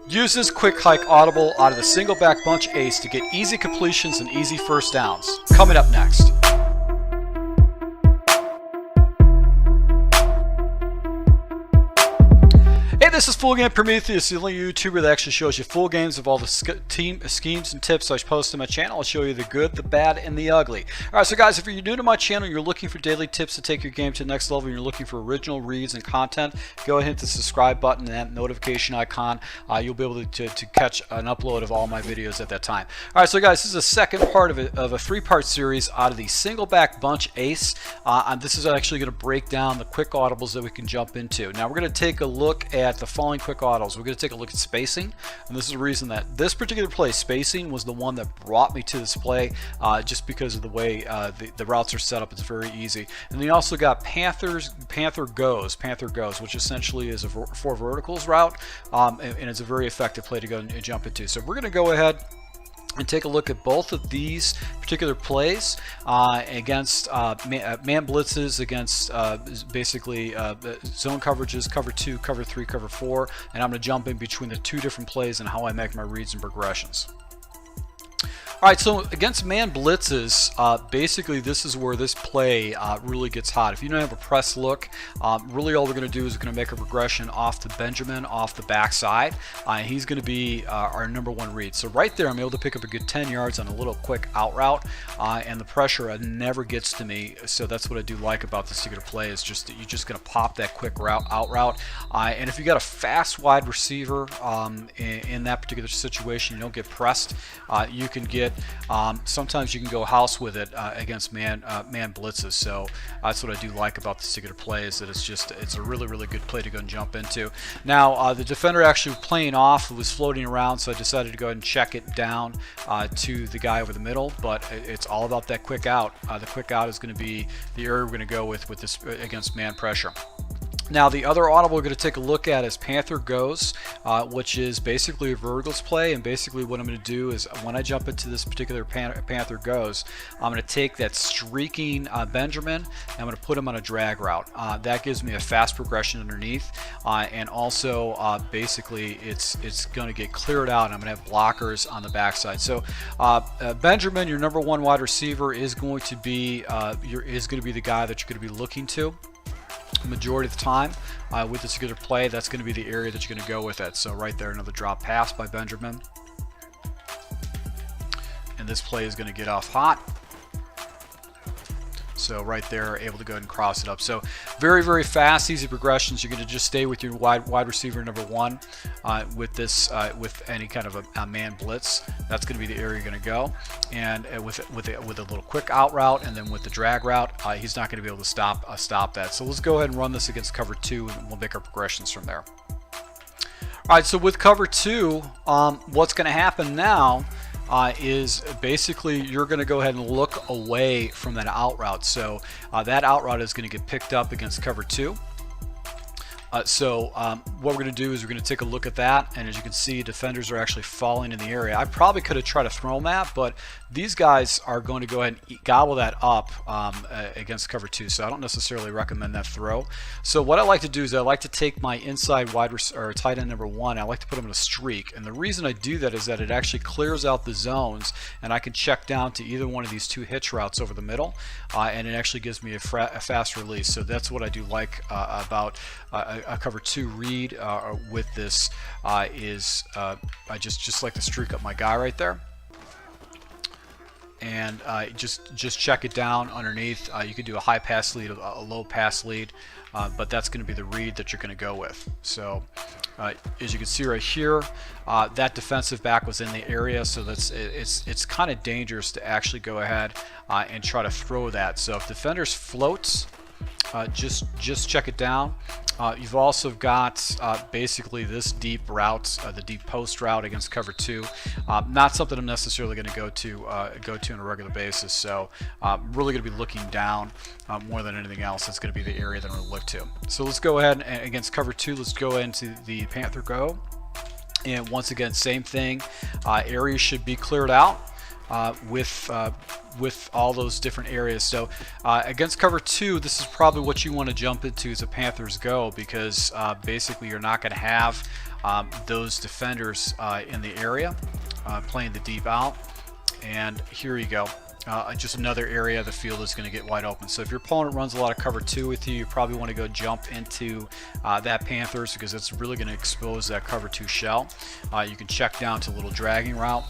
Use this quick hike audible out of the single back bunch ace to get easy completions and easy first downs. Coming up next. Hey, this is Full Game Prometheus, the only YouTuber that actually shows you full games of all the schemes and tips I post on my channel. I'll show you the good, the bad, and the ugly. Alright, so guys, if you're new to my channel, you're looking for daily tips to take your game to the next level, and you're looking for original reads and content, go ahead and hit the subscribe button and that notification icon. You'll be able to catch an upload of all my videos at that time. Alright, so guys, this is the second part of a three-part series out of the single back bunch ace. This is actually going to break down the quick audibles that we can jump into. Now, we're going to take a look at the following quick autos. We're going to take a look at spacing, and this is the reason that this particular play, spacing, was the one that brought me to this play, just because of the way the routes are set up. It's very easy. And then you also got Panther Goes, which essentially is a four verticals route, and it's a very effective play to go and jump into. So we're going to go ahead and take a look at both of these particular plays against man blitzes, against basically zone coverages, cover 2, cover 3, cover 4, and I'm going to jump in between the two different plays and how I make my reads and progressions. Alright, so against man blitzes, basically this is where this play really gets hot. If you don't have a press look, really all we're going to do is we're going to make a progression off the Benjamin, off the backside. He's going to be our #1 read. So right there I'm able to pick up a good 10 yards on a little quick out route, and the pressure never gets to me. So that's what I do like about this particular play, is just that you're just going to pop that quick out route. And if you got a fast wide receiver in that particular situation, you don't get pressed, you can get sometimes you can go house with it against man blitzes. So that's what I do like about this particular play, is that it's a really good play to go and jump into. Now the defender actually playing off was floating around, so I decided to go ahead and check it down to the guy over the middle. But it's all about that quick out. The quick out is going to be the area we're going to go with this against man pressure. Now the other audible we're going to take a look at is Panther Goes, which is basically a verticals play. And basically what I'm going to do is, when I jump into this particular Panther Goes, I'm going to take that streaking Benjamin and I'm going to put him on a drag route. That gives me a fast progression underneath, and also basically it's going to get cleared out, and I'm going to have blockers on the backside. So Benjamin, your #1 wide receiver, is going to be the guy that you're going to be looking to majority of the time with this particular play. That's going to be the area that you're going to go with it. So right there, another drop pass by Benjamin, and this play is going to get off hot. So right there, able to go ahead and cross it up. So very fast, easy progressions. You're going to just stay with your wide receiver #1 with this with any kind of a man blitz. That's going to be the area you're going to go, and with a little quick out route, and then with the drag route, he's not going to be able to stop that. So let's go ahead and run this against cover 2, and we'll make our progressions from there. All right, so with cover 2, what's going to happen now is basically you're going to go ahead and look away from that out route. So that out route is going to get picked up against cover 2. So what we're going to do is we're going to take a look at that, and as you can see, defenders are actually falling in the area. I probably could have tried to throw them that, but these guys are going to go ahead and gobble that up against cover 2, so I don't necessarily recommend that throw. So what I like to do is I like to take my inside tight end #1, I like to put them in a streak, and the reason I do that is that it actually clears out the zones, and I can check down to either one of these 2 hitch routes over the middle, and it actually gives me a fast release. So that's what I do like about a cover 2 read with this, I just like to streak up my guy right there, and just check it down underneath. You could do a high pass lead, a low pass lead, but that's going to be the read that you're going to go with. So as you can see right here, that defensive back was in the area, so it's kind of dangerous to actually go ahead and try to throw that. So if defenders floats, just check it down. You've also got basically this deep route, the deep post route against cover 2. Not something I'm necessarily going to go to on a regular basis. So I'm really going to be looking down more than anything else. That's going to be the area that I'm going to look to. So let's go ahead and against cover 2. Let's go into the Panther Go, and once again, same thing. Areas should be cleared out with with all those different areas. So against cover 2, this is probably what you want to jump into as a Panthers go, because basically you're not going to have those defenders in the area playing the deep out. And here you go. Just another area of the field is going to get wide open. So if your opponent runs a lot of cover 2 with you, you probably want to go jump into that Panthers, because it's really going to expose that cover 2 shell. You can check down to a little dragging route,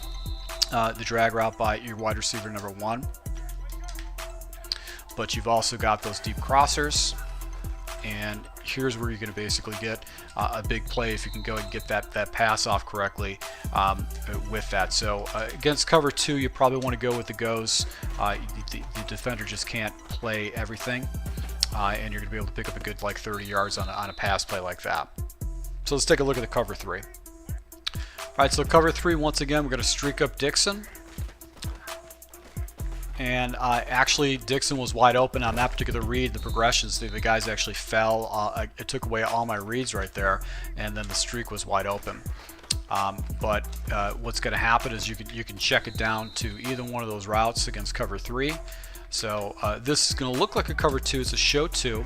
the drag route by your wide receiver number 1. But you've also got those deep crossers, and here's where you're going to basically get a big play if you can go and get that pass off correctly with that. So against cover 2, you probably want to go with the goes. The defender just can't play everything, and you're going to be able to pick up a good like 30 yards on a pass play like that. So let's take a look at the cover 3. All right, so cover 3, once again, we're going to streak up Dixon. And actually, Dixon was wide open on that particular read. The progressions, the guys actually fell. It took away all my reads right there, and then the streak was wide open. But what's going to happen is you can check it down to either one of those routes against cover 3. So this is going to look like a cover 2. It's a show 2.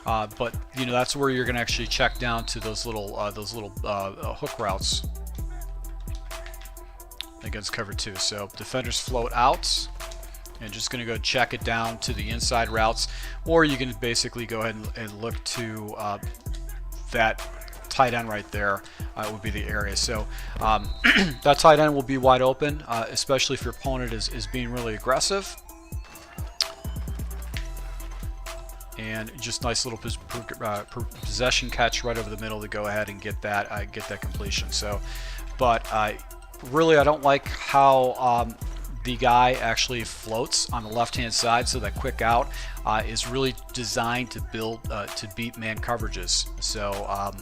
But you know, that's where you're going to actually check down to those little hook routes against cover 2. So defenders float out, and just going to go check it down to the inside routes, or you can basically go ahead and look to that tight end right there would be the area. So that tight end will be wide open, especially if your opponent is being really aggressive. And just nice little possession catch right over the middle to go ahead and get that completion. So, but really, I don't like how the guy actually floats on the left-hand side. So that quick out is really designed to build to beat man coverages. So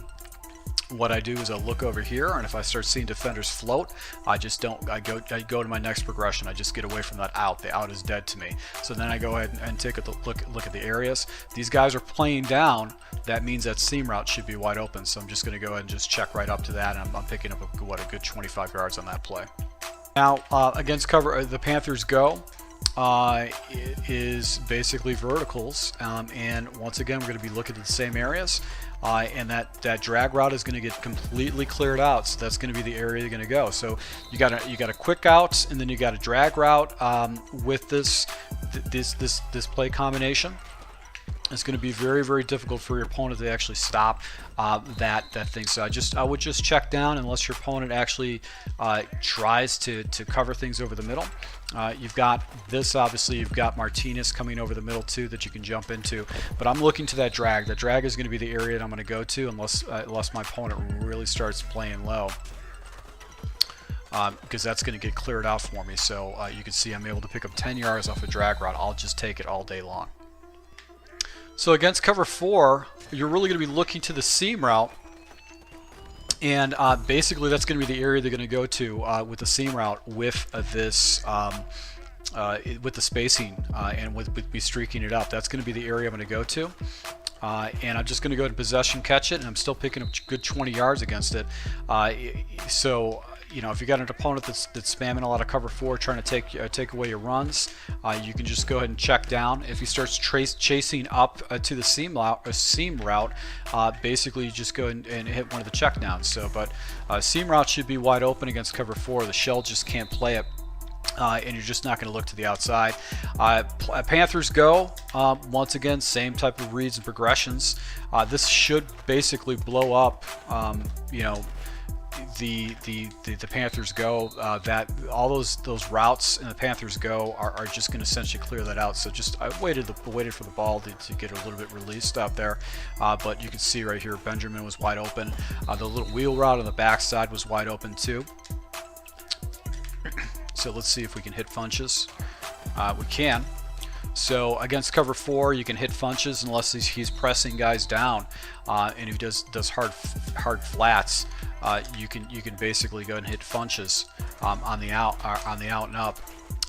what I do is I look over here, and if I start seeing defenders float, I go to my next progression. I just get away from that out. The out is dead to me. So then I go ahead and take a look at the areas. These guys are playing down. That means that seam route should be wide open. So I'm just going to go ahead and just check right up to that, and I'm picking up a good 25 yards on that play. Now against cover, the Panthers go is basically verticals, and once again we're going to be looking at the same areas. And that drag route is going to get completely cleared out, so that's going to be the area you're going to go. So you got a quick out, and then you got a drag route with this play combination. It's going to be very, very difficult for your opponent to actually stop that thing. So I would just check down unless your opponent actually tries to cover things over the middle. You've got this, obviously you've got Martinez coming over the middle too that you can jump into, but I'm looking to that drag. The drag is going to be the area that I'm going to go to unless my opponent really starts playing low, because that's going to get cleared out for me. So you can see I'm able to pick up 10 yards off a drag route. I'll just take it all day long. So against cover 4, you're really going to be looking to the seam route, and basically that's going to be the area they're going to go to with the seam route with this with the spacing and with me streaking it up. That's going to be the area I'm going to go to, and I'm just going to go to possession catch it, and I'm still picking up good 20 yards against it. So you know, if you got an opponent that's spamming a lot of cover 4, trying to take away your runs, you can just go ahead and check down. If he starts chasing up to the seam route, basically you just go and hit one of the check downs. So, but seam route should be wide open against cover 4. The shell just can't play it. And you're just not going to look to the outside. Panthers go, once again, same type of reads and progressions. This should basically blow up, you know, the Panthers go, that all those routes in the Panthers go are just going to essentially clear that out. So just I waited for the ball to get a little bit released out there, but you can see right here Benjamin was wide open. The little wheel route on the backside was wide open too. So let's see if we can hit Funches. We can. So against cover 4, you can hit Funches unless he's pressing guys down, and if he does hard flats. You can basically go and hit Funches on the out and up.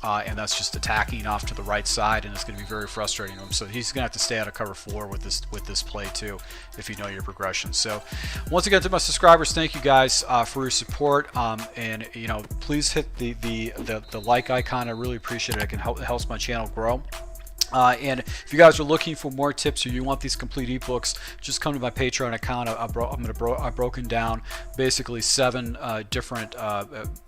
and that's just attacking off to the right side, and it's going to be very frustrating to him. So he's going to have to stay out of cover 4 with this play too, if you know your progression. So once again, to my subscribers, thank you guys for your support, and you know, please hit the like icon. I really appreciate it. It helps my channel grow. And if you guys are looking for more tips or you want these complete ebooks, just come to my Patreon account. I've broken down basically 7 different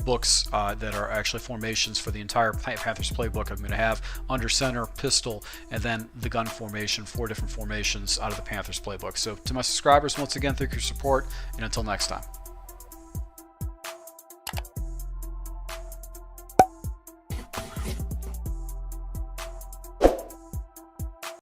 books that are actually formations for the entire Panthers playbook. I'm going to have under center, pistol, and then the gun formation, 4 different formations out of the Panthers playbook. So to my subscribers, once again, thank you for your support, and until next time.